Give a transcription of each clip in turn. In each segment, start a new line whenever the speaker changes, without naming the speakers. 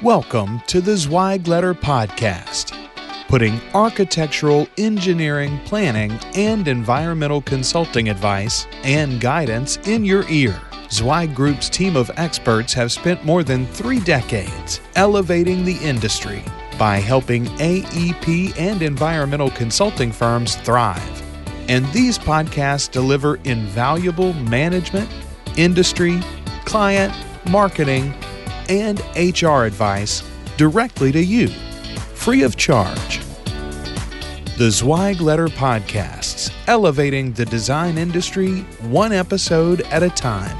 Welcome to the Zweigletter Podcast, putting architectural, engineering, planning, and environmental consulting advice and guidance in your ear. Zweig Group's team of experts have spent more than 3 decades elevating the industry by helping AEP and environmental consulting firms thrive. And these podcasts deliver invaluable management, industry, client, marketing, and HR advice directly to you, free of charge. The Zweigletter Podcasts, elevating the design industry one episode at a time.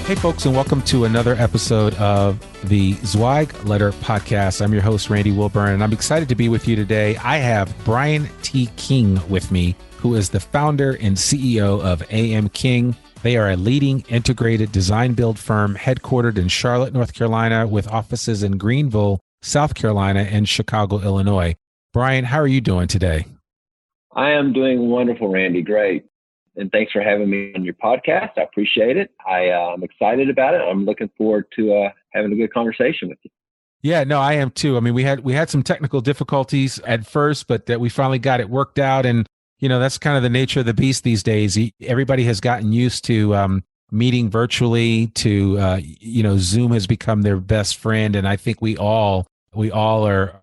Hey folks, and welcome to another episode of the Zweigletter Podcast. I'm your host, Randy Wilburn, and I'm excited to be with you today. I have Brian T. King with me, who is the founder and CEO of AM King. They are a leading integrated design build firm headquartered in Charlotte, North Carolina, with offices in Greenville, South Carolina, and Chicago, Illinois. Brian, how are you doing today?
I am doing wonderful, Randy. Great. And thanks for having me on your podcast. I appreciate it. I'm excited about it. I'm looking forward to having a good conversation with you.
Yeah, no, I am too. I mean, we had some technical difficulties at first, but that we finally got it worked out. And, you know, that's kind of the nature of the beast these days. Everybody has gotten used to meeting virtually, to, Zoom has become their best friend. And I think we all are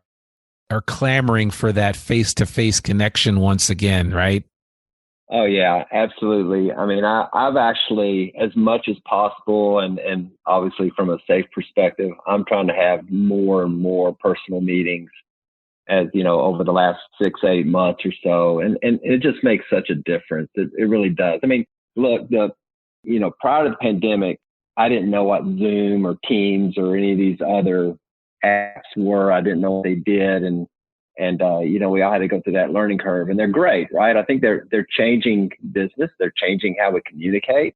clamoring for that face-to-face connection once again, right?
Oh, yeah, absolutely. I mean, I've actually, as much as possible, and obviously from a safe perspective, I'm trying to have more and more personal meetings as, you know, over the last 6-8 months or so. And it just makes such a difference. It really does. I mean, look, prior to the pandemic, I didn't know what Zoom or Teams or any of these other apps were. I didn't know what they did. And we all had to go through that learning curve, and they're great, right? I think they're changing business. They're changing how we communicate,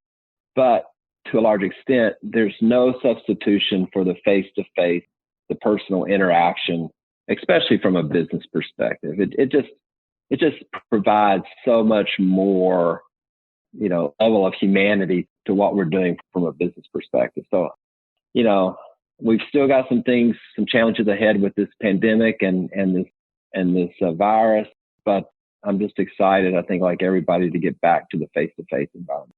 but to a large extent, there's no substitution for the face-to-face, the personal interaction, especially from a business perspective. It just provides so much more, level of humanity to what we're doing from a business perspective. So, we've still got some challenges ahead with this pandemic and this virus, but I'm just excited, I think, like everybody, to get back to the face-to-face environment.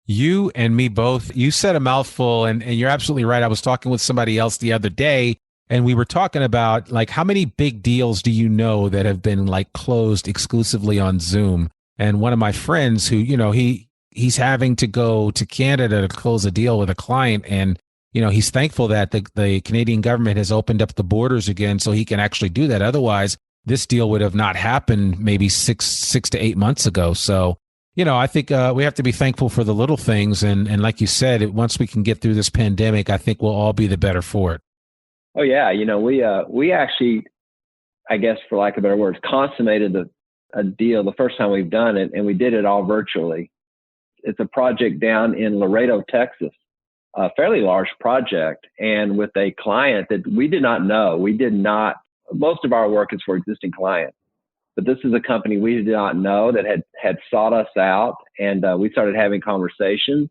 You and me both. You said a mouthful, and you're absolutely right. I was talking with somebody else the other day, and we were talking about, like, how many big deals do you know that have been, like, closed exclusively on Zoom? And one of my friends who, he's having to go to Canada to close a deal with a client, and he's thankful that the Canadian government has opened up the borders again so he can actually do that. Otherwise, this deal would have not happened maybe six to 8 months ago. So, I think we have to be thankful for the little things. And like you said, once we can get through this pandemic, I think we'll all be the better for it.
Oh, yeah. We actually, I guess, for lack of better words, consummated a deal the first time we've done it, and we did it all virtually. It's a project down in Laredo, Texas, a fairly large project, and with a client that we did not know. Most of our work is for existing clients, but this is a company we did not know that had sought us out, and we started having conversations,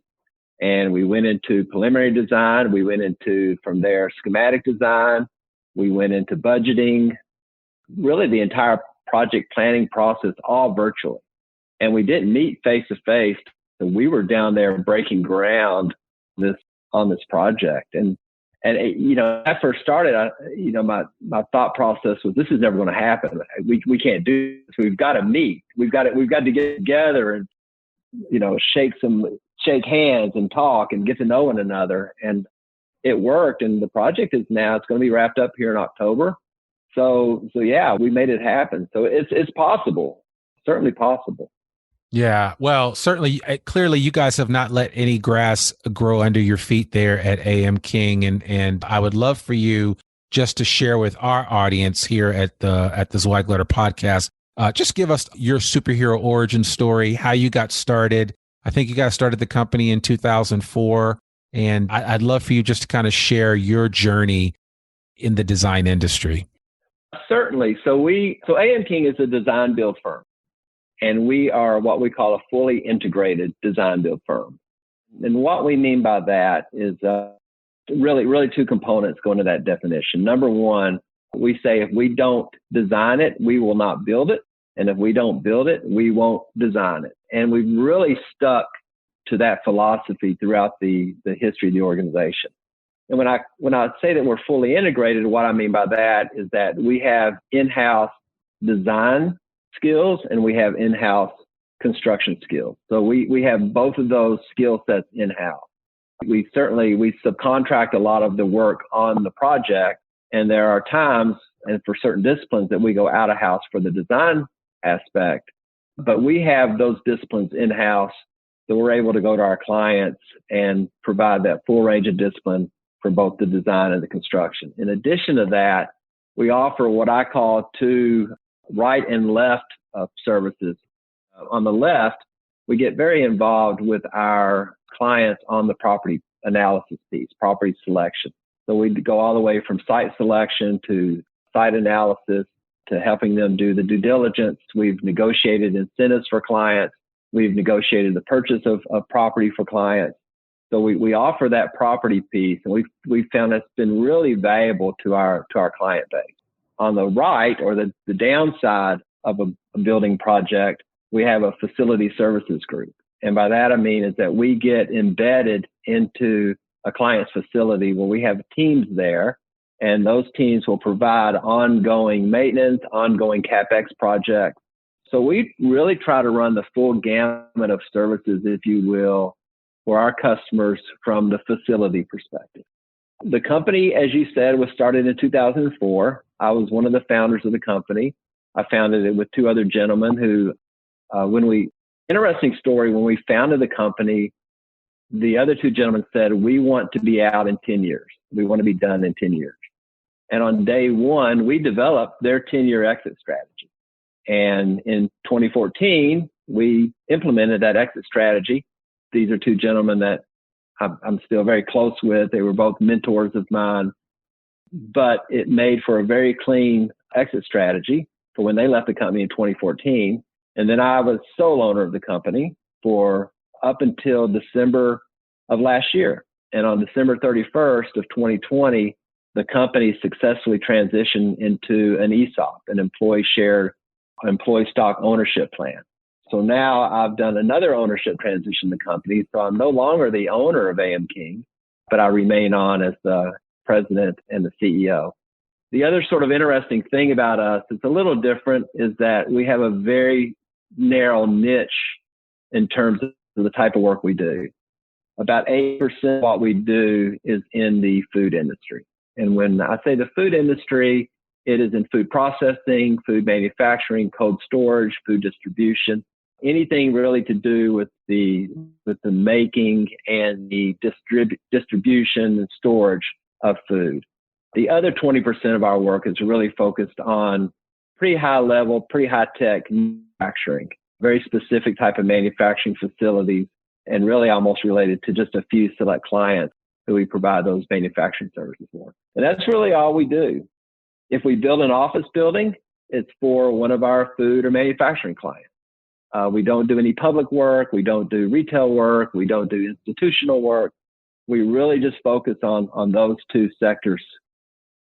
and we went into preliminary design. We went into, from there, schematic design. We went into budgeting, really the entire project planning process, all virtually. And we didn't meet face to face. So we were down there breaking ground on this project. And when I first started, my thought process was, this is never going to happen. We can't do this. We've got to meet. We've got to get together and, shake hands and talk and get to know one another. And it worked. And the project it's going to be wrapped up here in October. So yeah, we made it happen. So it's possible, certainly possible.
Yeah, well, certainly, clearly, you guys have not let any grass grow under your feet there at AM King, and I would love for you just to share with our audience here at the Zweigletter Podcast. Just give us your superhero origin story, how you got started. I think you guys started the company in 2004, and I'd love for you just to kind of share your journey in the design industry.
Certainly. So AM King is a design build firm. And we are what we call a fully integrated design build firm. And what we mean by that is really two components go into that definition. Number one, we say if we don't design it, we will not build it. And if we don't build it, we won't design it. And we've really stuck to that philosophy throughout the history of the organization. And when I say that we're fully integrated, what I mean by that is that we have in-house design skills and we have in-house construction skills. So we have both of those skill sets in-house. We subcontract a lot of the work on the project, and there are times and for certain disciplines that we go out of house for the design aspect, but we have those disciplines in-house, so we're able to go to our clients and provide that full range of discipline for both the design and the construction. In addition to that, we offer what I call two right and left services. On the left, we get very involved with our clients on the property analysis piece, property selection. So we go all the way from site selection to site analysis to helping them do the due diligence. We've negotiated incentives for clients. We've negotiated the purchase of property for clients. So we offer that property piece, and we've found it's been really valuable to our client base. On the right, or the downside of a building project, we have a facility services group. And by that I mean is that we get embedded into a client's facility where we have teams there, and those teams will provide ongoing maintenance, ongoing CapEx projects. So we really try to run the full gamut of services, if you will, for our customers from the facility perspective. The company, as you said, was started in 2004. I was one of the founders of the company. I founded it with two other gentlemen who, interesting story, when we founded the company, the other two gentlemen said, we want to be out in 10 years. We want to be done in 10 years. And on day one, we developed their 10-year exit strategy. And in 2014, we implemented that exit strategy. These are two gentlemen that I'm still very close with. They were both mentors of mine, but it made for a very clean exit strategy for when they left the company in 2014. And then I was sole owner of the company for up until December of last year. And on December 31st of 2020, the company successfully transitioned into an ESOP, an employee stock ownership plan. So now I've done another ownership transition in the company. So I'm no longer the owner of AM King, but I remain on as the president and the CEO. The other sort of interesting thing about us, it's a little different, is that we have a very narrow niche in terms of the type of work we do. About 8% of what we do is in the food industry. And when I say the food industry, it is in food processing, food manufacturing, cold storage, food distribution, anything really to do with the making and the distribution and storage of food. The other 20% of our work is really focused on pretty high level, pretty high tech manufacturing, very specific type of manufacturing facilities, and really almost related to just a few select clients who we provide those manufacturing services for. And that's really all we do. If we build an office building, it's for one of our food or manufacturing clients. We don't do any public work. We don't do retail work. We don't do institutional work. We really just focus on those two sectors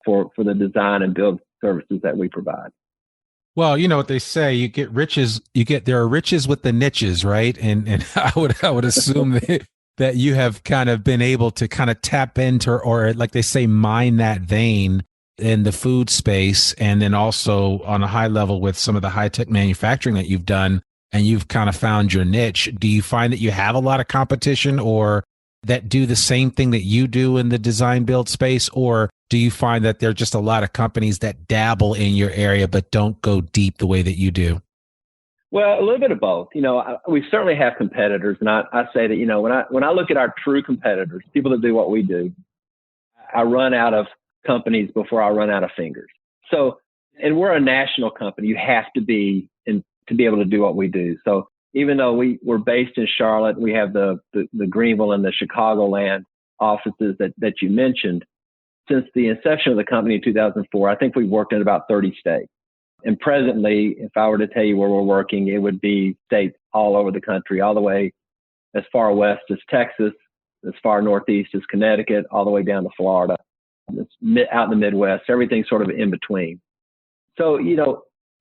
for the design and build services that we provide.
Well, you know what they say, there are riches with the niches, right? And I would assume that you have kind of been able to kind of tap into, or like they say, mine that vein in the food space, and then also on a high level with some of the high tech manufacturing that you've done, and you've kind of found your niche. Do you find that you have a lot of competition or that do the same thing that you do in the design build space? Or do you find that there are just a lot of companies that dabble in your area but don't go deep the way that you do?
Well, a little bit of both. You know, we certainly have competitors, and I say that, you know, when I look at our true competitors, people that do what we do, I run out of companies before I run out of fingers. So, and we're a national company. You have to be to be able to do what we do. So even though we're based in Charlotte, we have the Greenville and the Chicagoland offices that you mentioned. Since the inception of the company in 2004, I think we've worked in about 30 states. And presently, if I were to tell you where we're working, it would be states all over the country, all the way as far west as Texas, as far northeast as Connecticut, all the way down to Florida. It's out in the Midwest, everything sort of in between. So,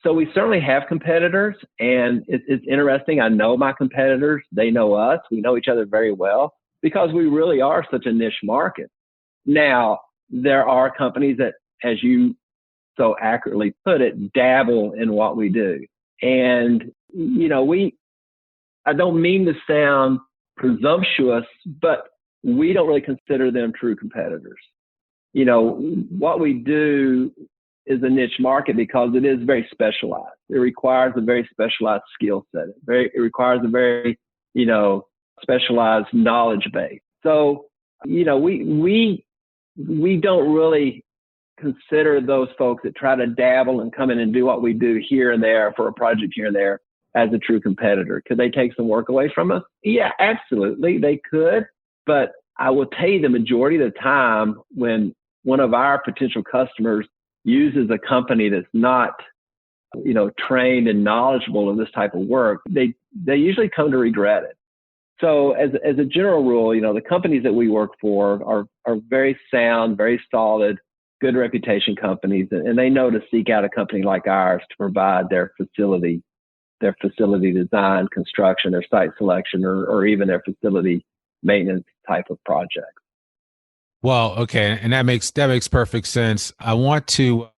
so we certainly have competitors, and it's interesting. I know my competitors. They know us. We know each other very well because we really are such a niche market. Now, there are companies that, as you so accurately put it, dabble in what we do. And, I don't mean to sound presumptuous, but we don't really consider them true competitors. What we do is a niche market because it is very specialized. It requires a very specialized skill set. It requires a very, specialized knowledge base. So, we don't really consider those folks that try to dabble and come in and do what we do here and there for a project here and there as a true competitor. Could they take some work away from us? Yeah, absolutely. They could. But I will tell you, the majority of the time when one of our potential customers uses a company that's not, trained and knowledgeable in this type of work, they usually come to regret it. So as a general rule, the companies that we work for are very sound, very solid, good reputation companies, and they know to seek out a company like ours to provide their facility design, construction, their site selection, or even their facility maintenance type of projects.
Well, okay, and that makes perfect sense. I want to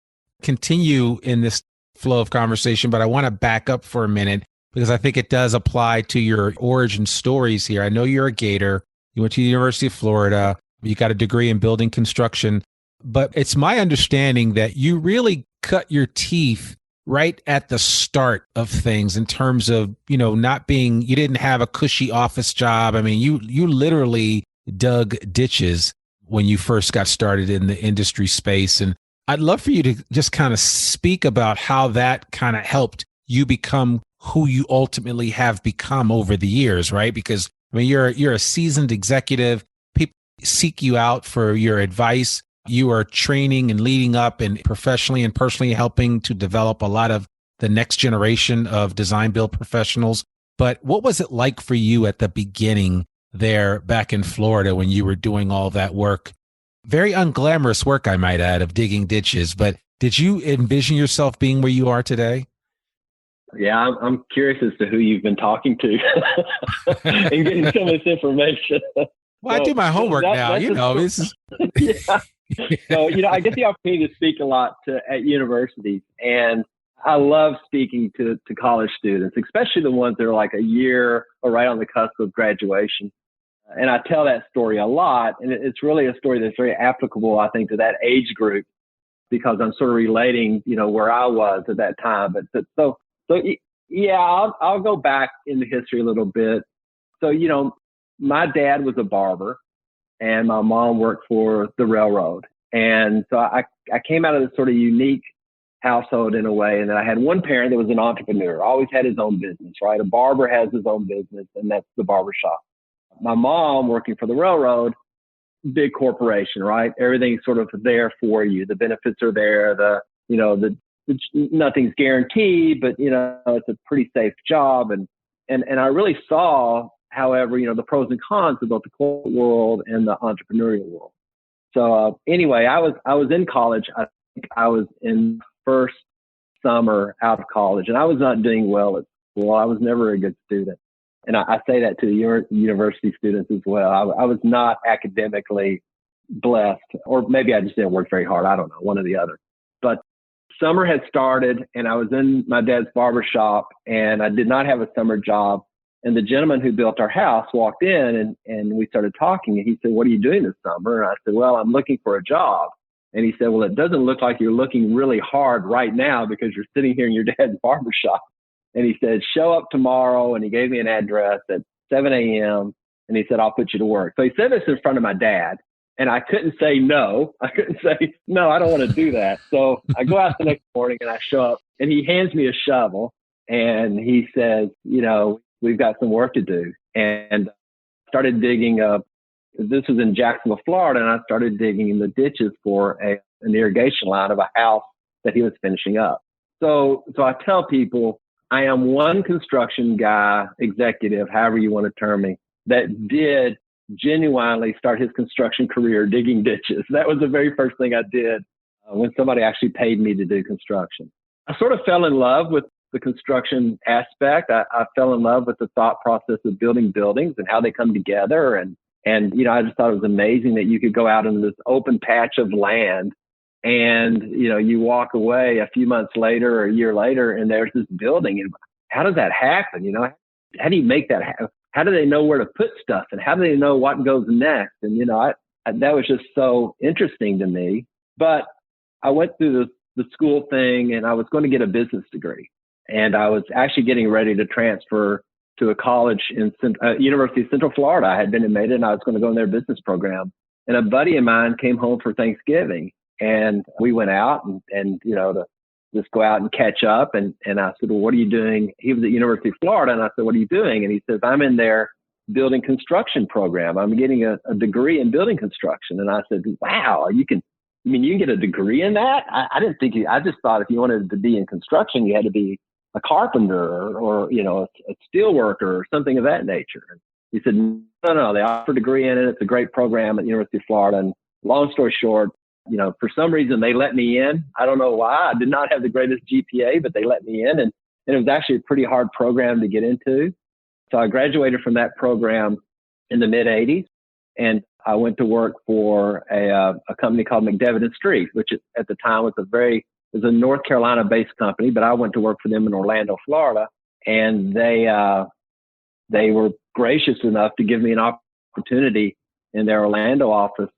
continue in this flow of conversation, but I want to back up for a minute because I think it does apply to your origin stories here. I know you're a Gator. You went to the University of Florida. You got a degree in building construction, but it's my understanding that you really cut your teeth right at the start of things in terms of, you didn't have a cushy office job. I mean, you literally dug ditches when you first got started in the industry space. And I'd love for you to just kind of speak about how that kind of helped you become who you ultimately have become over the years, right? Because you're a seasoned executive. People seek you out for your advice. You are training and leading up and professionally and personally helping to develop a lot of the next generation of design build professionals. But what was it like for you at the beginning there back in Florida when you were doing all that work? Very unglamorous work, I might add, of digging ditches. But did you envision yourself being where you are today?
Yeah, I'm curious as to who you've been talking to and getting some of this information.
Well, I do my homework now. This is.
Yeah. So, I get the opportunity to speak a lot at universities, and I love speaking to college students, especially the ones that are like a year or right on the cusp of graduation. And I tell that story a lot, and it's really a story that's very applicable, I think, to that age group because I'm sort of relating, where I was at that time. So yeah, I'll go back in the history a little bit. So, my dad was a barber, and my mom worked for the railroad. And so I came out of this sort of unique household in a way. And then I had one parent that was an entrepreneur, always had his own business, right? A barber has his own business, and that's the barber shop. My mom working for the railroad, big corporation, right? Everything's sort of there for you. The benefits are there. Nothing's guaranteed, but, it's a pretty safe job. And I really saw, however, the pros and cons of both the corporate world and the entrepreneurial world. So anyway, I was in college. I think I was in first summer out of college, and I was not doing well at school. I was never a good student. And I say that to the university students as well. I was not academically blessed, or maybe I just didn't work very hard. I don't know, one or the other. But summer had started, and I was in my dad's barber shop, and I did not have a summer job. And the gentleman who built our house walked in, and we started talking. And he said, "What are you doing this summer?" And I said, "Well, I'm looking for a job." And he said, "Well, it doesn't look like you're looking really hard right now because you're sitting here in your dad's barber shop." And he said, "Show up tomorrow." And he gave me an address at 7 a.m. And he said, "I'll put you to work." So he said this in front of my dad. And I couldn't say no. I couldn't say, "No, I don't want to do that." So I go out the next morning and I show up, and he hands me a shovel. And he says, "We've got some work to do." And started digging up. This was in Jacksonville, Florida. And I started digging in the ditches for an irrigation line of a house that he was finishing up. So I tell people, I am one construction guy, executive, however you want to term me, that did genuinely start his construction career digging ditches. That was the very first thing I did when somebody actually paid me to do construction. I sort of fell in love with the construction aspect. I fell in love with the thought process of building buildings and how they come together. And, you know, I just thought it was amazing that you could go out in this open patch of land and, you know, you walk away a few months later or a year later and there's this building. And how does that happen? You know, how do you make that happen? How do they know where to put stuff and how do they know what goes next? And, you know, that was just so interesting to me. But I went through the school thing and I was going to get a business degree. And I was actually getting ready to transfer to a college in University of Central Florida. I had been in Maiden and I was going to go in their business program. And a buddy of mine came home for Thanksgiving and we went out and you know, to just go out and catch up. And I said, well, what are you doing? He was at University of Florida. And I said, what are you doing? And he says, I'm in their building construction program. I'm getting a degree in building construction. And I said, wow, you can get a degree in that? I didn't think I just thought if you wanted to be in construction, you had to be a carpenter or you know, a steel worker or something of that nature. And he said, no, they offer a degree in it. It's a great program at the University of Florida. And long story short, you know, for some reason they let me in. I don't know why. I did not have the greatest GPA, but they let me in. And it was actually a pretty hard program to get into. So I graduated from that program in the mid 80s. And I went to work for a company called McDevitt and Street, which at the time was a North Carolina based company, but I went to work for them in Orlando, Florida. And they were gracious enough to give me an opportunity in their Orlando office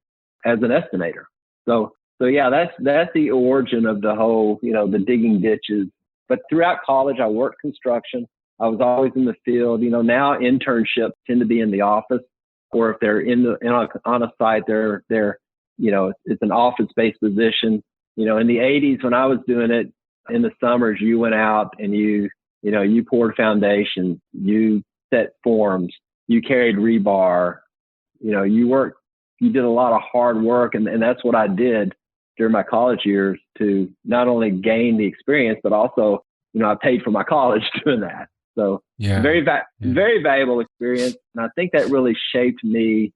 as an estimator. So yeah, that's the origin of the whole, you know, the digging ditches. But throughout college, I worked construction. I was always in the field. You know, now internships tend to be in the office, or if they're on a site, they're you know, it's an office-based position. You know, in the 80s when I was doing it in the summers, you went out and you poured foundation, you set forms, you carried rebar, you know, you did a lot of hard work. And that's what I did during my college years to not only gain the experience, but also, you know, I paid for my college doing that. So yeah. Very valuable experience. And I think that really shaped me.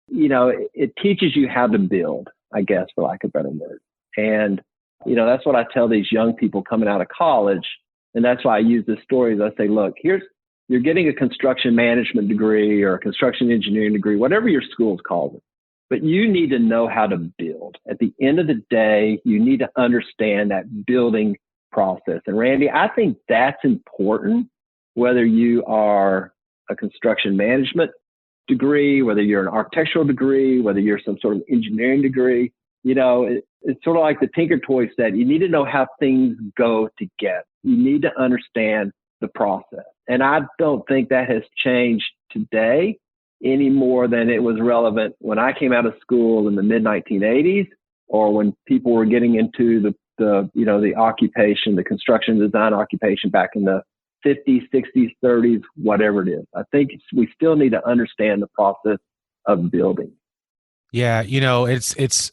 You know, it teaches you how to build, I guess, for lack of a better word. And, you know, that's what I tell these young people coming out of college. And that's why I use this story. I say, look, you're getting a construction management degree or a construction engineering degree, whatever your school calls it. But you need to know how to build. At the end of the day, you need to understand that building process. And Randy, I think that's important, whether you are a construction management degree, whether you're an architectural degree, whether you're some sort of engineering degree. You know, it's sort of like the Tinker Toy said, you need to know how things go together. You need to understand the process. And I don't think that has changed today any more than it was relevant when I came out of school in the mid 1980s, or when people were getting into the occupation, the construction design occupation back in the 50s, 60s, 30s, whatever it is. I think we still need to understand the process of building.
Yeah, you know,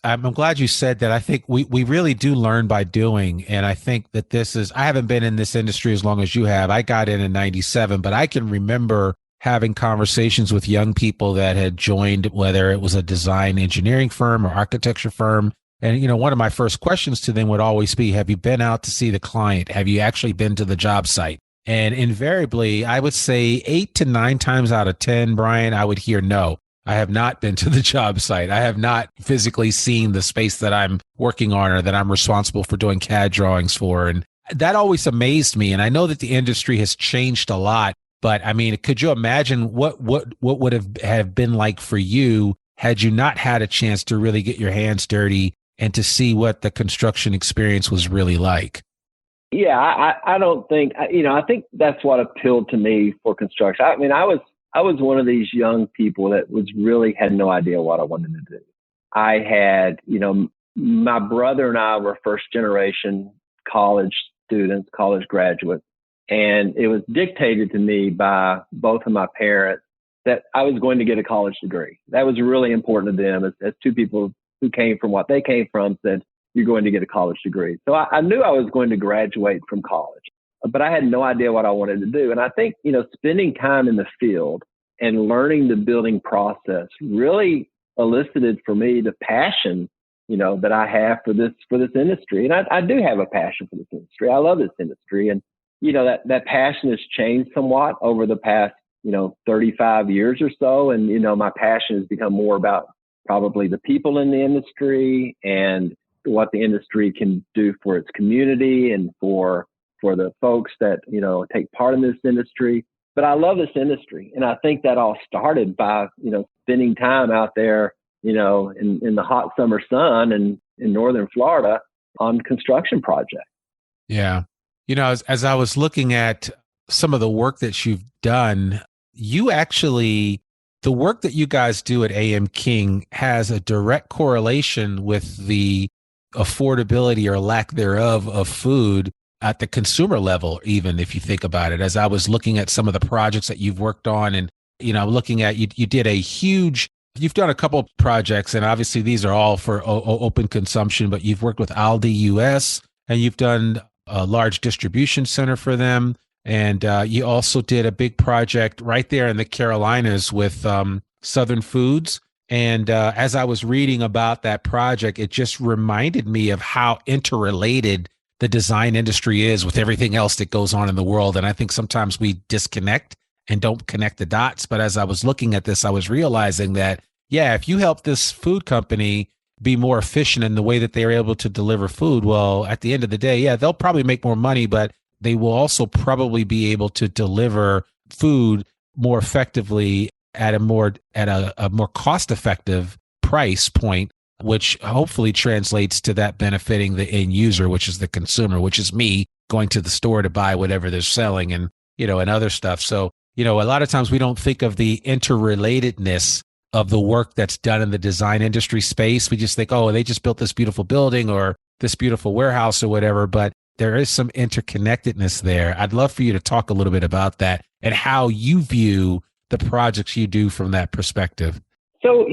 I'm glad you said that. I think we really do learn by doing. And I think that I haven't been in this industry as long as you have. I got in 97, but I can remember having conversations with young people that had joined, whether it was a design engineering firm or architecture firm. And, you know, one of my first questions to them would always be, have you been out to see the client? Have you actually been to the job site? And invariably, I would say 8 to 9 times out of 10, Brian, I would hear no. I have not been to the job site. I have not physically seen the space that I'm working on or that I'm responsible for doing CAD drawings for. And that always amazed me. And I know that the industry has changed a lot, but I mean, could you imagine what would have been like for you had you not had a chance to really get your hands dirty and to see what the construction experience was really like?
Yeah, I don't think, you know, I think that's what appealed to me for construction. I mean, I was one of these young people that had no idea what I wanted to do. I had, you know, my brother and I were first generation college students, college graduates, and it was dictated to me by both of my parents that I was going to get a college degree. That was really important to them as two people who came from what they came from said, you're going to get a college degree. So I knew I was going to graduate from college, but I had no idea what I wanted to do. And I think, you know, spending time in the field and learning the building process really elicited for me the passion, that I have for this industry. And I do have a passion for this industry. I love this industry. And, that passion has changed somewhat over the past, 35 years or so. And, my passion has become more about probably the people in the industry and what the industry can do for its community and for the folks that, take part in this industry. But I love this industry. And I think that all started by, spending time out there, in the hot summer sun and in northern Florida on construction projects.
Yeah. As I was looking at some of the work that you've done, the work that you guys do at AM King has a direct correlation with the affordability or lack thereof of food at the consumer level, even if you think about it. As I was looking at some of the projects that you've worked on and, looking at, you've done a couple of projects, and obviously these are all for open consumption, but you've worked with Aldi US and you've done a large distribution center for them. And you also did a big project right there in the Carolinas with Southern Foods. And as I was reading about that project, it just reminded me of how interrelated the design industry is with everything else that goes on in the world. And I think sometimes we disconnect and don't connect the dots. But as I was looking at this, I was realizing that, if you help this food company be more efficient in the way that they're able to deliver food, well, at the end of the day, they'll probably make more money, but they will also probably be able to deliver food more effectively at a more cost-effective price point, which hopefully translates to that benefiting the end user, which is the consumer, which is me going to the store to buy whatever they're selling and other stuff. So, a lot of times we don't think of the interrelatedness of the work that's done in the design industry space. We just think, oh, they just built this beautiful building or this beautiful warehouse or whatever, but there is some interconnectedness there. I'd love for you to talk a little bit about that and how you view the projects you do from that perspective.
So,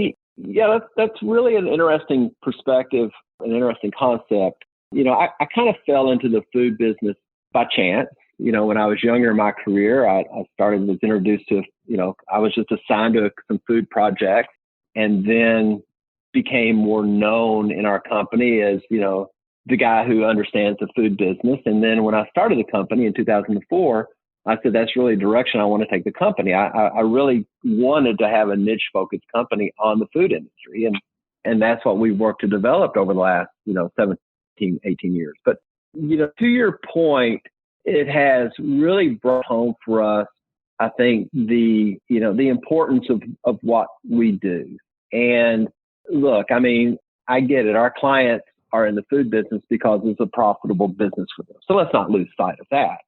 that's really an interesting perspective, an interesting concept. I kind of fell into the food business by chance. When I was younger in my career, I was introduced to, I was just assigned to some food projects and then became more known in our company as, the guy who understands the food business. And then when I started the company in 2004, I said, that's really the direction I want to take the company. I really wanted to have a niche focused company on the food industry. And that's what we've worked to develop over the last, 17, 18 years. But, to your point, it has really brought home for us, I think, the importance of what we do. And look, I get it. Our clients are in the food business because it's a profitable business for them. So let's not lose sight of that.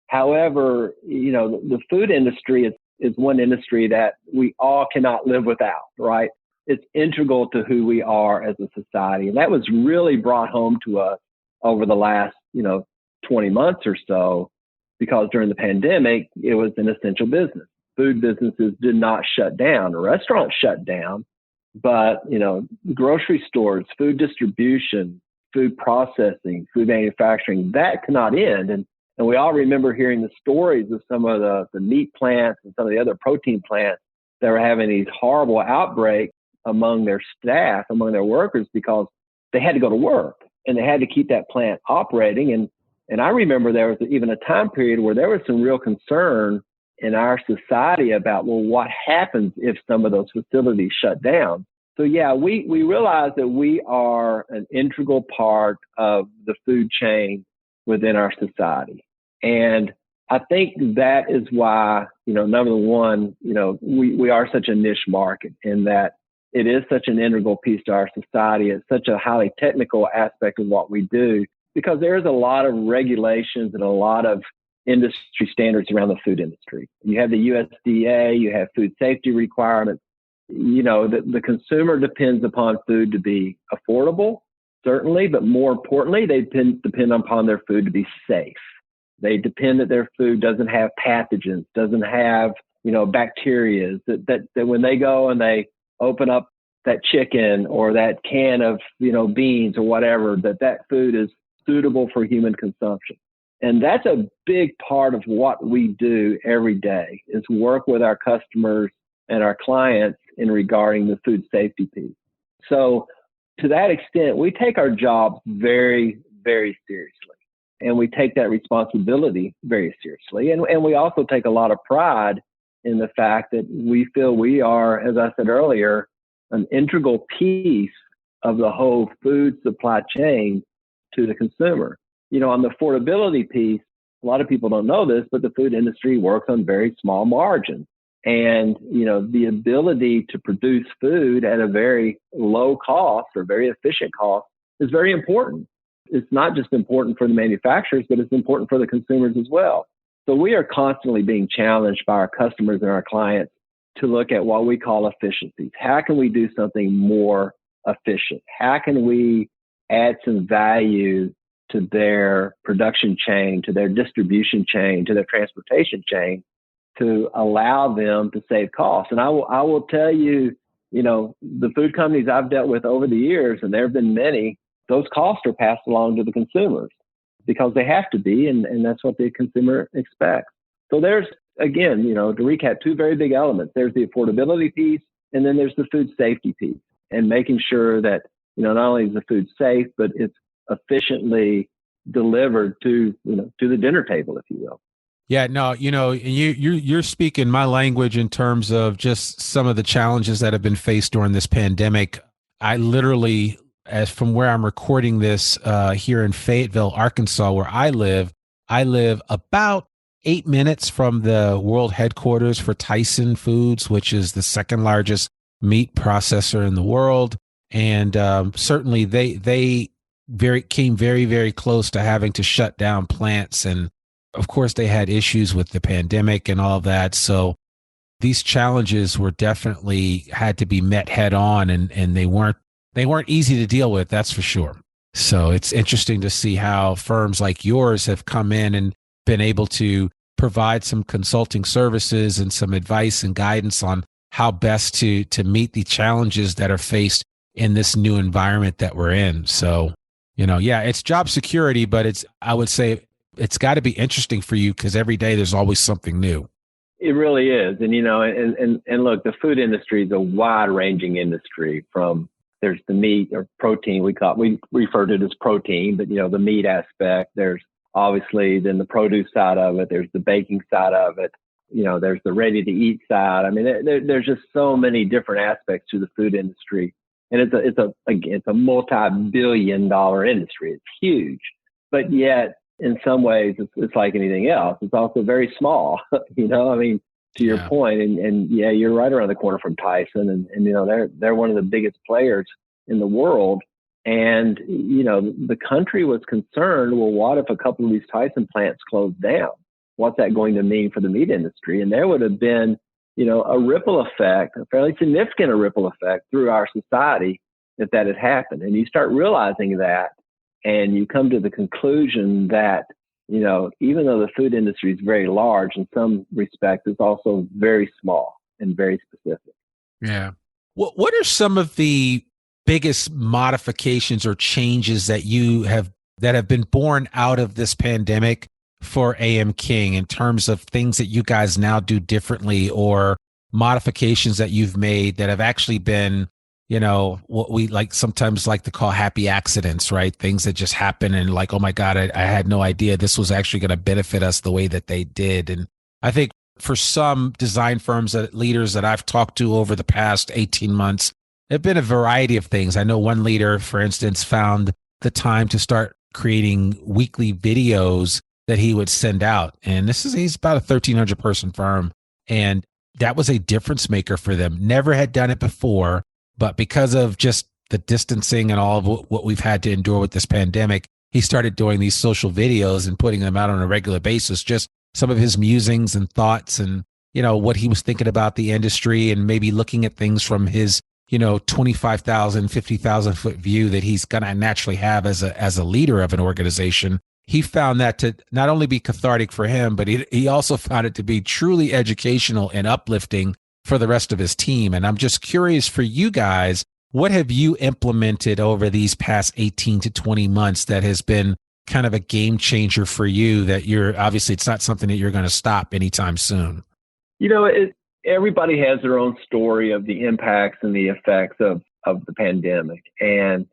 However, the food industry is one industry that we all cannot live without, right? It's integral to who we are as a society. And that was really brought home to us over the last, 20 months or so, because during the pandemic, it was an essential business. Food businesses did not shut down. Restaurants shut down, but, grocery stores, food distribution, food processing, food manufacturing, that could not end. And we all remember hearing the stories of some of the meat plants and some of the other protein plants that were having these horrible outbreaks among their staff, among their workers, because they had to go to work and they had to keep that plant operating. And I remember there was even a time period where there was some real concern in our society about, well, what happens if some of those facilities shut down? So we realize that we are an integral part of the food chain within our society. And I think that is why, number one, we are such a niche market in that it is such an integral piece to our society. It's such a highly technical aspect of what we do, because there's a lot of regulations and a lot of industry standards around the food industry. You have the USDA, you have food safety requirements. The consumer depends upon food to be affordable, certainly, but more importantly, they depend upon their food to be safe. They depend that their food doesn't have pathogens, doesn't have, bacteria, that when they go and they open up that chicken or that can of, beans or whatever, that food is suitable for human consumption. And that's a big part of what we do every day, is work with our customers and our clients in regarding the food safety piece. So to that extent, we take our jobs very, very seriously. And we take that responsibility very seriously. And we also take a lot of pride in the fact that we feel we are, as I said earlier, an integral piece of the whole food supply chain to the consumer. You know, on the affordability piece, a lot of people don't know this, but the food industry works on very small margins. And, you know, the ability to produce food at a very low cost or very efficient cost is very important. It's not just important for the manufacturers, but it's important for the consumers as well. So we are constantly being challenged by our customers and our clients to look at what we call efficiencies. How can we do something more efficient? How can we add some value to their production chain, to their distribution chain, to their transportation chain to allow them to save costs? And I will tell you, you know, the food companies I've dealt with over the years, and there have been many, those costs are passed along to the consumers because they have to be, and that's what the consumer expects. So there's, again, you know, to recap, two very big elements. There's the affordability piece, and then there's the food safety piece, and making sure that, you know, not only is the food safe, but it's efficiently delivered to, you know, to the dinner table, if you will.
Yeah, no, you know, you're speaking my language in terms of just some of the challenges that have been faced during this pandemic. I literally, as from where I'm recording this here in Fayetteville, Arkansas, where I live about 8 minutes from the world headquarters for Tyson Foods, which is the second largest meat processor in the world. And certainly they came very, very close to having to shut down plants. And of course, they had issues with the pandemic and all of that. So these challenges were definitely had to be met head on, and they weren't easy to deal with. That's for sure. So it's interesting to see how firms like yours have come in and been able to provide some consulting services and some advice and guidance on how best to meet the challenges that are faced in this new environment that we're in. So, you know, yeah, it's job security, but I would say it's got to be interesting for you because every day there's always something new.
It really is. And, you know, and look, the food industry is a wide ranging industry. From there's the meat or protein, we refer to it as protein, but, you know, the meat aspect, there's obviously then the produce side of it, there's the baking side of it, you know, there's the ready to eat side. I mean, there's just so many different aspects to the food industry. And it's a multi-billion-dollar industry. It's huge, but yet in some ways it's like anything else. It's also very small, you know, I mean, to your point, and yeah, you're right around the corner from Tyson, and you know, they're one of the biggest players in the world. And, you know, the country was concerned, well, what if a couple of these Tyson plants closed down? What's that going to mean for the meat industry? And there would have been, you know, a ripple effect, a fairly significant ripple effect through our society if that had happened. And you start realizing that, and you come to the conclusion that, you know, even though the food industry is very large in some respects, it's also very small and very specific.
Yeah. What are some of the biggest modifications or changes that have been born out of this pandemic for AM King in terms of things that you guys now do differently, or modifications that you've made that have actually been, you know, what we sometimes like to call happy accidents, right? Things that just happen and like, oh my God, I had no idea this was actually going to benefit us the way that they did. And I think for some design firms, leaders that I've talked to over the past 18 months, there've been a variety of things. I know one leader, for instance, found the time to start creating weekly videos that he would send out. And he's about a 1,300 person firm. And that was a difference maker for them. Never had done it before, but because of just the distancing and all of what we've had to endure with this pandemic, he started doing these social videos and putting them out on a regular basis, just some of his musings and thoughts and, you know, what he was thinking about the industry and maybe looking at things from his, you know, 25,000, 50,000 foot view that he's going to naturally have as a leader of an organization. He found that to not only be cathartic for him, but he also found it to be truly educational and uplifting for the rest of his team. And I'm just curious for you guys, what have you implemented over these past 18 to 20 months that has been kind of a game changer for you that you're obviously it's not something that you're going to stop anytime soon?
You know, everybody has their own story of the impacts and the effects of the pandemic. And,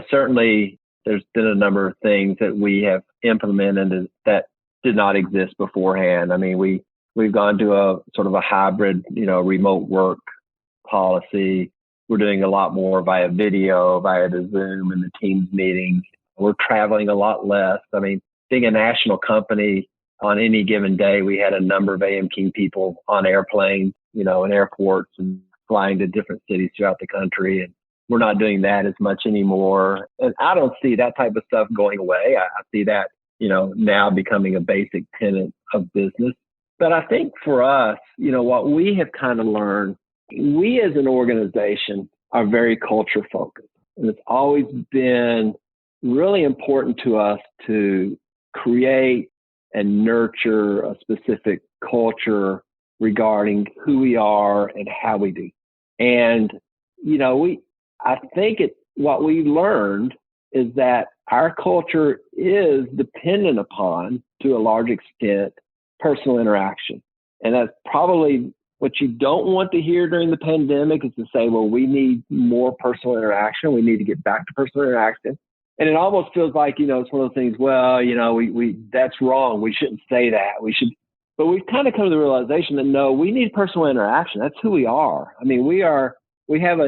certainly there's been a number of things that we have implemented that did not exist beforehand. I mean, we've gone to a sort of a hybrid, remote work policy. We're doing a lot more via video, via the Zoom and the Teams meetings. We're traveling a lot less. I mean, being a national company, on any given day, we had a number of AM King people on airplanes, in airports and flying to different cities throughout the country. And we're not doing that as much anymore. And I don't see that type of stuff going away. I see that, now becoming a basic tenet of business. But I think for us, what we have kind of learned, we as an organization are very culture focused. And it's always been really important to us to create and nurture a specific culture regarding who we are and how we do. And, I think what we learned is that our culture is dependent upon, to a large extent, personal interaction. And that's probably what you don't want to hear during the pandemic, is to say, well, we need more personal interaction. We need to get back to personal interaction. And it almost feels like, it's one of those things, well, we that's wrong. We shouldn't say that. But we've kind of come to the realization that no, we need personal interaction. That's who we are. I mean, we have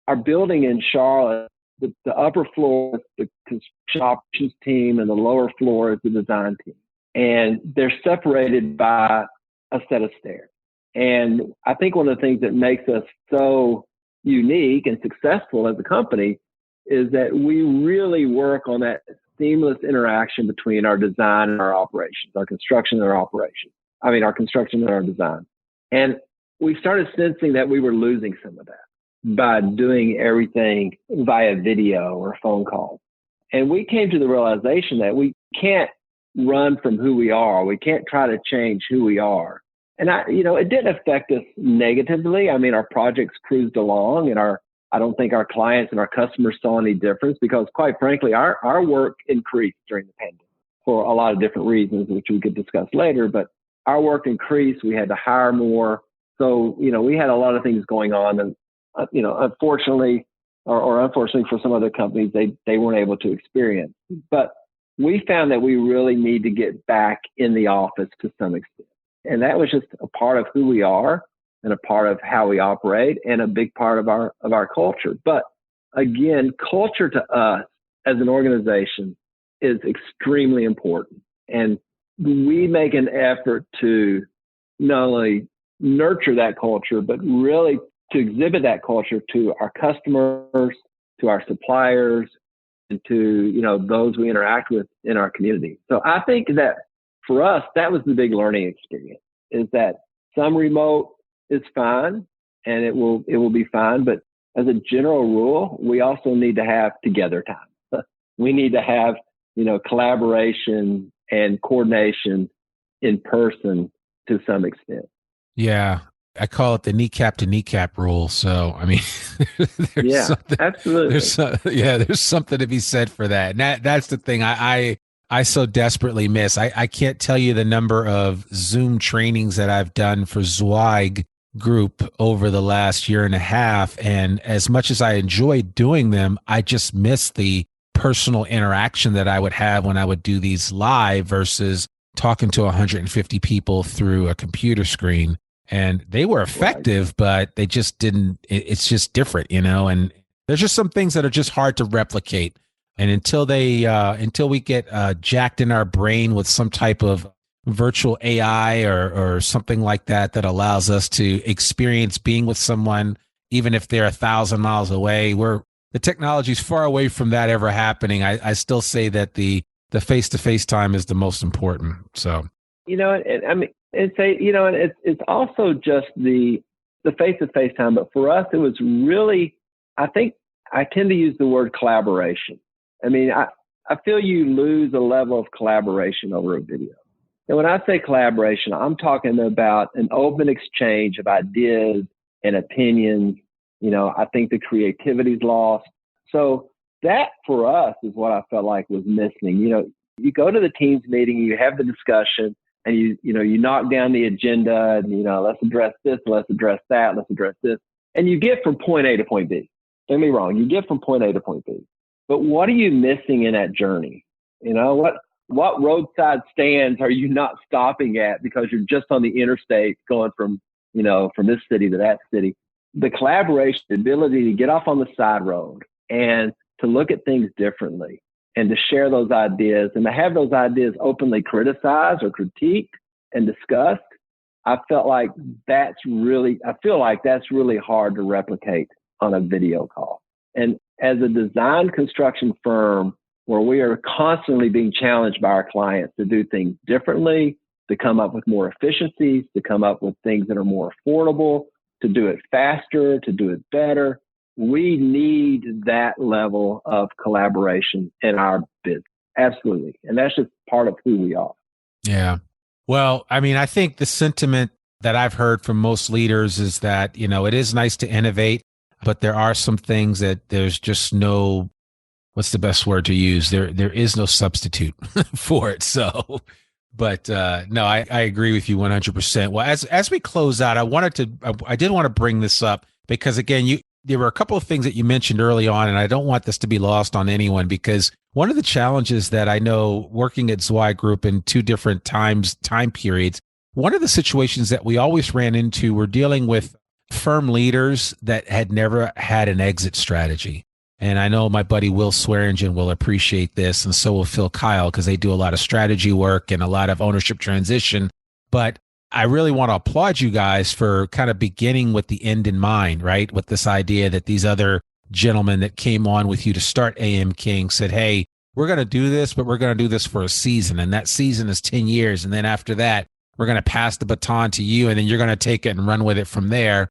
our building in Charlotte, the upper floor is the construction operations team and the lower floor is the design team. And they're separated by a set of stairs. And I think one of the things that makes us so unique and successful as a company is that we really work on that seamless interaction between our design and our operations, our construction and our operations. Our construction and our design. And we started sensing that we were losing some of that by doing everything via video or phone calls. And we came to the realization that we can't run from who we are. We can't try to change who we are. And it didn't affect us negatively. Our projects cruised along, and I don't think our clients and our customers saw any difference, because quite frankly, our work increased during the pandemic for a lot of different reasons, which we could discuss later, but our work increased. We had to hire more. So, we had a lot of things going on, and, unfortunately, or unfortunately for some other companies, they weren't able to experience. But we found that we really need to get back in the office to some extent. And that was just a part of who we are and a part of how we operate and a big part of our culture. But again, culture to us as an organization is extremely important. And we make an effort to not only nurture that culture, but really to exhibit that culture to our customers, to our suppliers, and to, those we interact with in our community. So I think that for us, that was the big learning experience, is that some remote is fine and it will be fine. But as a general rule, we also need to have together time. We need to have, collaboration and coordination in person to some extent.
Yeah. I call it the kneecap to kneecap rule. So,
absolutely.
There's something to be said for that. And that's the thing I so desperately miss. I can't tell you the number of Zoom trainings that I've done for Zweig Group over the last year and a half. And as much as I enjoyed doing them, I just miss the personal interaction that I would have when I would do these live versus talking to 150 people through a computer screen. And they were effective, but they just didn't, it's just different, and there's just some things that are just hard to replicate. And until we get jacked in our brain with some type of virtual AI or something like that allows us to experience being with someone, even if they're 1,000 miles away, the technology's far away from that ever happening. I still say that the face-to-face time is the most important. So,
it's also just the face-to-face time. But for us, it was really, I think I tend to use the word collaboration. I feel you lose a level of collaboration over a video. And when I say collaboration, I'm talking about an open exchange of ideas and opinions. I think the creativity's lost. So that for us is what I felt like was missing. You go to the Teams meeting, you have the discussion, and you knock down the agenda and, let's address this, let's address that, let's address this. And you get from point A to point B. Don't get me wrong. You get from point A to point B. But what are you missing in that journey? What roadside stands are you not stopping at because you're just on the interstate going from this city to that city? The collaboration, the ability to get off on the side road and to look at things differently and to share those ideas and to have those ideas openly criticized or critiqued and discussed. I feel like that's really hard to replicate on a video call. And as a design construction firm where we are constantly being challenged by our clients to do things differently, to come up with more efficiencies, to come up with things that are more affordable, to do it faster, to do it better, we need that level of collaboration in our business. Absolutely. And that's just part of who we are.
Yeah. Well, I mean, I think the sentiment that I've heard from most leaders is that, it is nice to innovate, but there are some things that there's just no, what's the best word to use? There is no substitute for it. So, but no, I agree with you 100%. Well, as we close out, I did want to bring this up because again, there were a couple of things that you mentioned early on, and I don't want this to be lost on anyone because one of the challenges that I know working at Zweig Group in two different time periods, one of the situations that we always ran into were dealing with firm leaders that had never had an exit strategy. And I know my buddy Will Swearingen will appreciate this, and so will Phil Kyle, because they do a lot of strategy work and a lot of ownership transition. But I really want to applaud you guys for kind of beginning with the end in mind, right? With this idea that these other gentlemen that came on with you to start AM King said, hey, we're going to do this, but we're going to do this for a season. And that season is 10 years. And then after that, we're going to pass the baton to you, and then you're going to take it and run with it from there.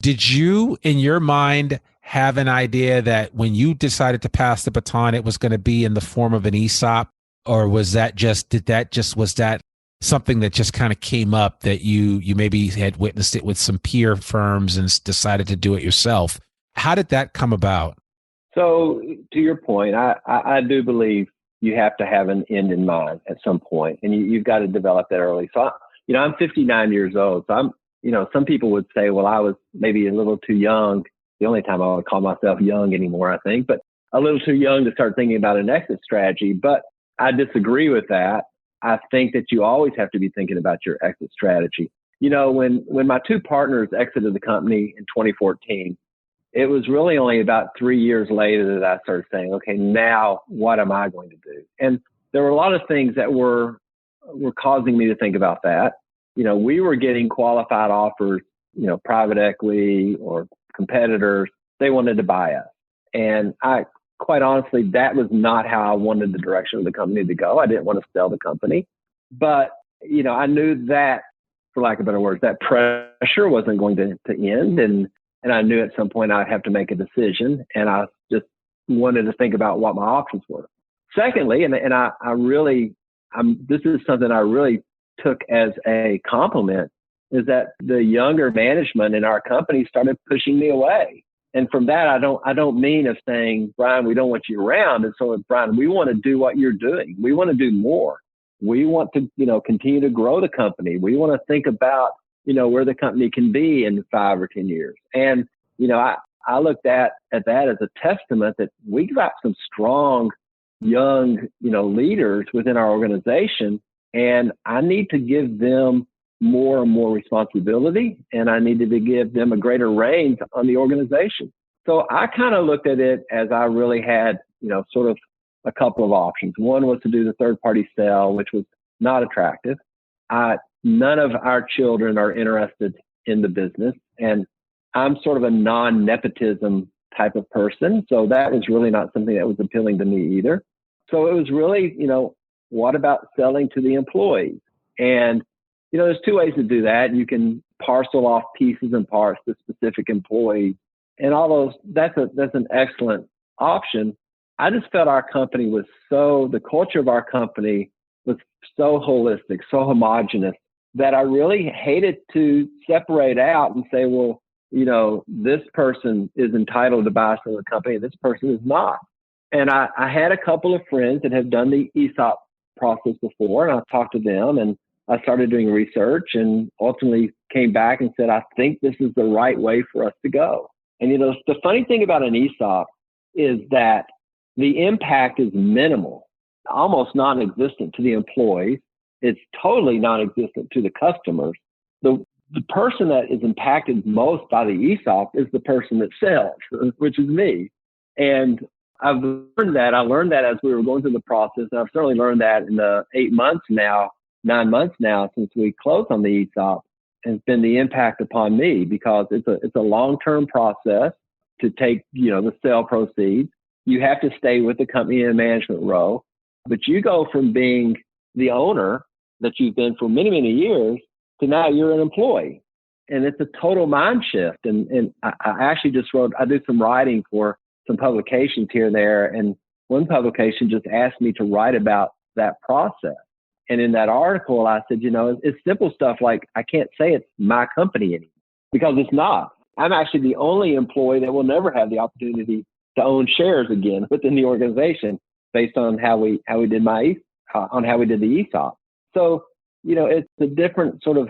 Did you, in your mind, have an idea that when you decided to pass the baton, it was going to be in the form of an ESOP? Or was that something that just kind of came up that you maybe had witnessed it with some peer firms and decided to do it yourself? How did that come about?
So to your point, I do believe you have to have an end in mind at some point, and you've got to develop that early. So, I'm 59 years old. So some people would say, well, I was maybe a little too young. The only time I would call myself young anymore, I think, but a little too young to start thinking about an exit strategy. But I disagree with that. I think that you always have to be thinking about your exit strategy. When my two partners exited the company in 2014, it was really only about 3 years later that I started saying, okay, now what am I going to do? And there were a lot of things that were causing me to think about that. We were getting qualified offers, private equity or competitors, they wanted to buy us. And quite honestly, that was not how I wanted the direction of the company to go. I didn't want to sell the company. But, I knew that, for lack of better words, that pressure wasn't going to end. And I knew at some point I'd have to make a decision. And I just wanted to think about what my options were. Secondly, this is something I really took as a compliment, is that the younger management in our company started pushing me away. And from that, I don't mean of saying, Brian, we don't want you around. And so, Brian, we want to do what you're doing. We want to do more. We want to, continue to grow the company. We want to think about, where the company can be in 5 or 10 years. And, I looked at that as a testament that we got some strong young, leaders within our organization. And I need to give them more and more responsibility, and I needed to give them a greater reins on the organization. So I kind of looked at it as I really had, sort of a couple of options. One was to do the third party sale, which was not attractive. None of our children are interested in the business, and I'm sort of a non-nepotism type of person. So that was really not something that was appealing to me either. So it was really, what about selling to the employees? And there's two ways to do that. You can parcel off pieces and parts to specific employees, and all those. That's an excellent option. I just felt our company the culture of our company was so holistic, so homogenous, that I really hated to separate out and say, well, this person is entitled to buy some of the company, this person is not. And I had a couple of friends that had done the ESOP process before, and I talked to them, and I started doing research and ultimately came back and said, I think this is the right way for us to go. And, the funny thing about an ESOP is that the impact is minimal, almost non-existent to the employees. It's totally non-existent to the customers. The person that is impacted most by the ESOP is the person that sells, which is me. And I've learned that. I learned that as we were going through the process. And I've certainly learned that in the 9 months now since we closed on the ESOP, has been the impact upon me, because it's a long-term process to take, the sale proceeds. You have to stay with the company in a management role, but you go from being the owner that you've been for many, many years to now you're an employee. And it's a total mind shift. And I actually I do some writing for some publications here and there. And one publication just asked me to write about that process. And in that article, I said, it's simple stuff like, I can't say it's my company anymore, because it's not. I'm actually the only employee that will never have the opportunity to own shares again within the organization, based on how we did the ESOP. So, it's a different sort of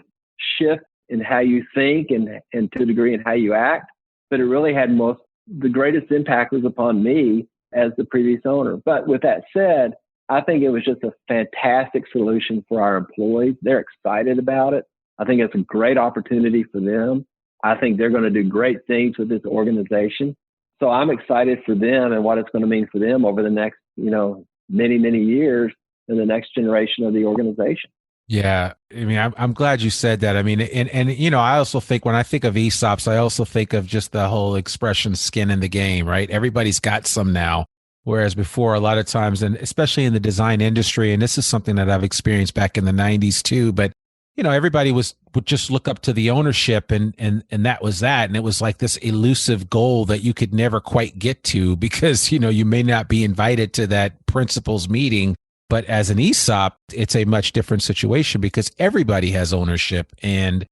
shift in how you think and to a degree in how you act, but it really had the greatest impact was upon me as the previous owner. But with that said, I think it was just a fantastic solution for our employees. They're excited about it. I think it's a great opportunity for them. I think they're going to do great things with this organization. So I'm excited for them and what it's going to mean for them over the next, many, many years in the next generation of the organization.
Yeah. I mean, I'm glad you said that. I mean, and I also think when I think of ESOPs, I also think of just the whole expression skin in the game, right? Everybody's got some now. Whereas before, a lot of times, and especially in the design industry, and this is something that I've experienced back in the 90s too, but everybody would just look up to the ownership and that was that. And it was like this elusive goal that you could never quite get to, because, you may not be invited to that principals meeting. But as an ESOP, it's a much different situation, because everybody has ownership, and,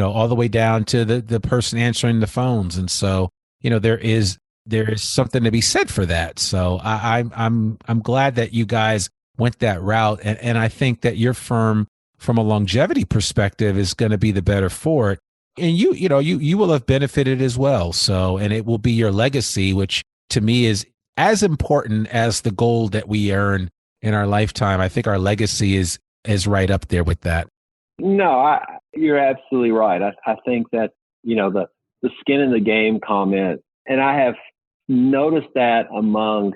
all the way down to the person answering the phones. And so, there is something to be said for that. So I'm glad that you guys went that route. And I think that your firm, from a longevity perspective, is going to be the better for it. And you will have benefited as well. So, and it will be your legacy, which to me is as important as the gold that we earn in our lifetime. I think our legacy is right up there with that.
No, you're absolutely right. I think that, the skin in the game comment, and I have noticed that among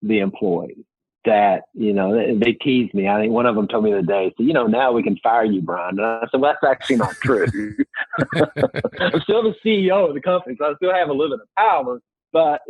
the employees, that, they tease me. I think one of them told me the other day, so, now we can fire you, Brian. And I said, well, that's actually not true. I'm still the CEO of the company, so I still have a little bit of power. But,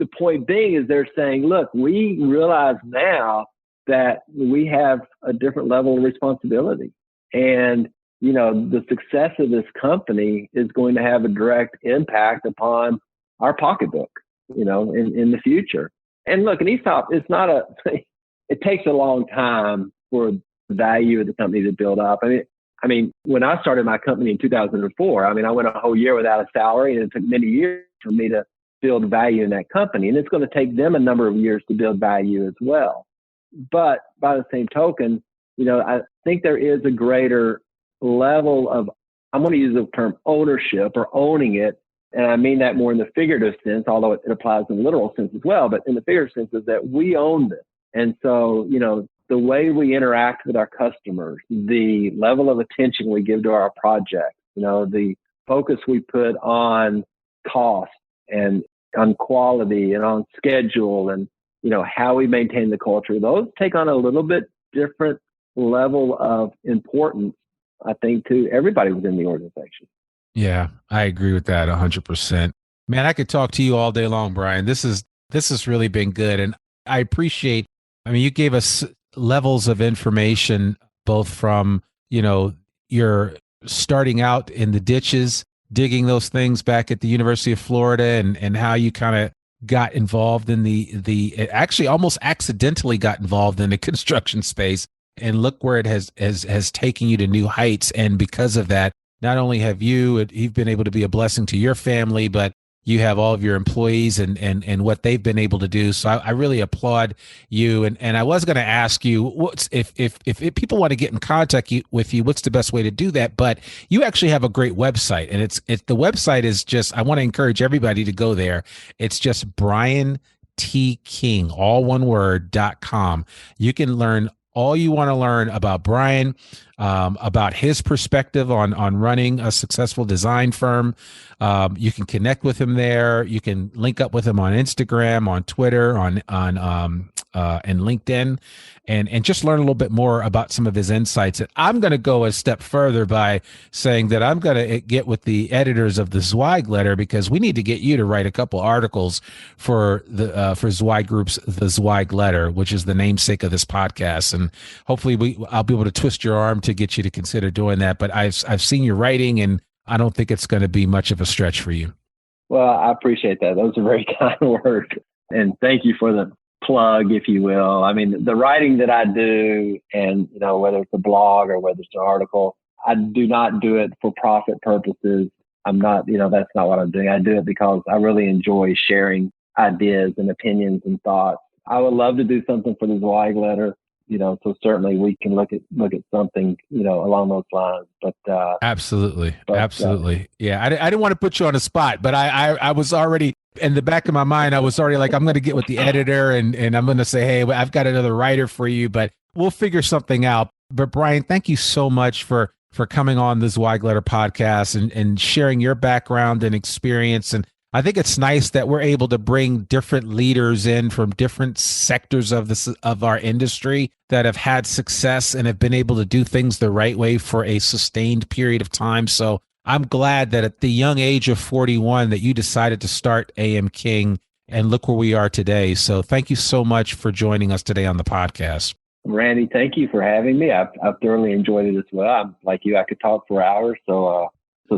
the point being is they're saying, look, we realize now that we have a different level of responsibility. And, the success of this company is going to have a direct impact upon our pocketbook, in the future. And look, an ESOP, it takes a long time for the value of the company to build up. I mean, when I started my company in 2004, I went a whole year without a salary, and it took many years for me to build value in that company. And it's going to take them a number of years to build value as well. But by the same token, I think there is a greater level of, I'm going to use the term ownership or owning it. And I mean that more in the figurative sense, although it applies in the literal sense as well. But in the figurative sense is that we own this. And so, the way we interact with our customers, the level of attention we give to our projects, the focus we put on cost and on quality and on schedule and, how we maintain the culture, those take on a little bit different level of importance, I think, to everybody within the organization.
Yeah, I agree with that 100%. Man, I could talk to you all day long, Brian. This has really been good. And I appreciate, you gave us levels of information, both from, your starting out in the ditches, digging those things back at the University of Florida, and how you kind of got involved in the actually almost accidentally got involved in the construction space, and look where it has taken you to new heights. And because of that, not only have you've been able to be a blessing to your family, but you have all of your employees and what they've been able to do. So I really applaud you. And I was going to ask you, what's if people want to get in contact with you, what's the best way to do that? But you actually have a great website, and the website is just, I want to encourage everybody to go there. It's just Brian T. King, all one word, .com. You can learn all you want to learn about Brian, about his perspective on running a successful design firm. You can connect with him there. You can link up with him on Instagram, on Twitter, on and LinkedIn, and just learn a little bit more about some of his insights. And I'm going to go a step further by saying that I'm going to get with the editors of the Zweig Letter, because we need to get you to write a couple articles for the for Zweig Group's The Zweig Letter, which is the namesake of this podcast. And hopefully I'll be able to twist your arm to get you to consider doing that. But I've seen your writing, and I don't think it's going to be much of a stretch for you.
Well, I appreciate that. Those are very kind words. And thank you for the plug, if you will. I mean, the writing that I do, and, whether it's a blog or whether it's an article, I do not do it for profit purposes. I'm not, that's not what I'm doing. I do it because I really enjoy sharing ideas and opinions and thoughts. I would love to do something for the Zweig Letter. So certainly we can look at something, along those lines. But
absolutely. Yeah, I didn't want to put you on the spot, but I was already in the back of my mind. I was already like, I'm going to get with the editor and I'm going to say, hey, I've got another writer for you, but we'll figure something out. But Brian, thank you so much for coming on the Zweig Letter podcast and sharing your background and experience. And I think it's nice that we're able to bring different leaders in from different sectors of our industry that have had success and have been able to do things the right way for a sustained period of time. So I'm glad that at the young age of 41 that you decided to start AM King, and look where we are today. So thank you so much for joining us today on the podcast.
Randy, thank you for having me. I've thoroughly enjoyed it as well. I'm like you, I could talk for hours. So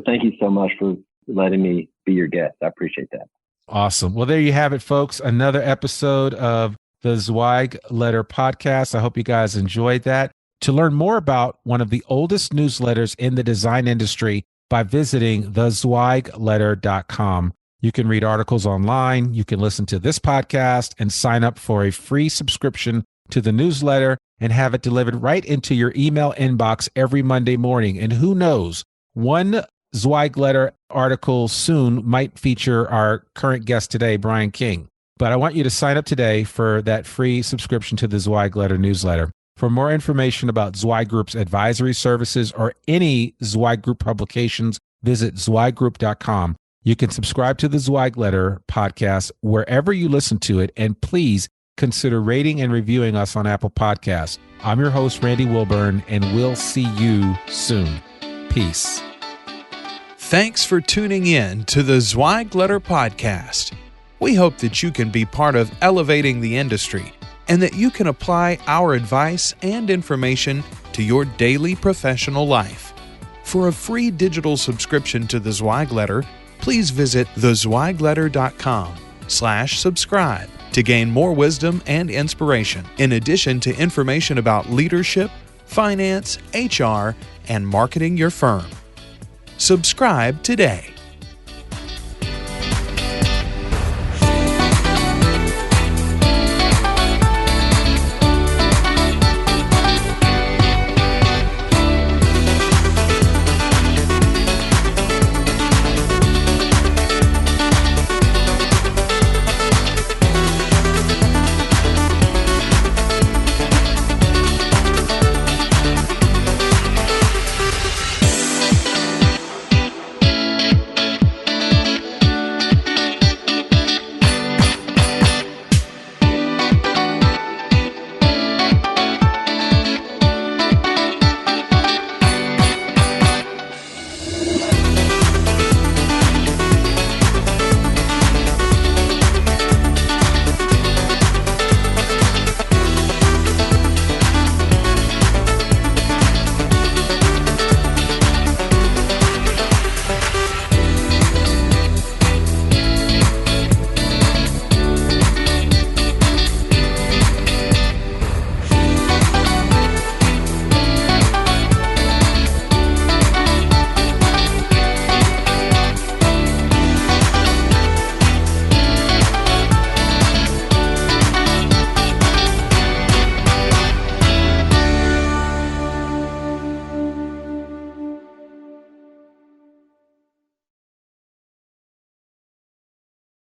thank you so much for letting me be your guest. I appreciate that.
Awesome. Well, there you have it, folks. Another episode of the Zweig Letter podcast. I hope you guys enjoyed that. To learn more about one of the oldest newsletters in the design industry by visiting thezweigletter.com. You can read articles online. You can listen to this podcast and sign up for a free subscription to the newsletter and have it delivered right into your email inbox every Monday morning. And who knows, one Zweig Letter article soon might feature our current guest today, Brian King. But I want you to sign up today for that free subscription to the Zweig Letter newsletter. For more information about Zweig Group's advisory services or any Zweig Group publications, visit zweiggroup.com. You can subscribe to the Zweig Letter podcast wherever you listen to it, and please consider rating and reviewing us on Apple Podcasts. I'm your host, Randy Wilburn, and we'll see you soon. Peace.
Thanks for tuning in to the Zweig Letter podcast. We hope that you can be part of elevating the industry and that you can apply our advice and information to your daily professional life. For a free digital subscription to the Zweig Letter, please visit thezweigletter.com/subscribe to gain more wisdom and inspiration, in addition to information about leadership, finance, HR, and marketing your firm. Subscribe today.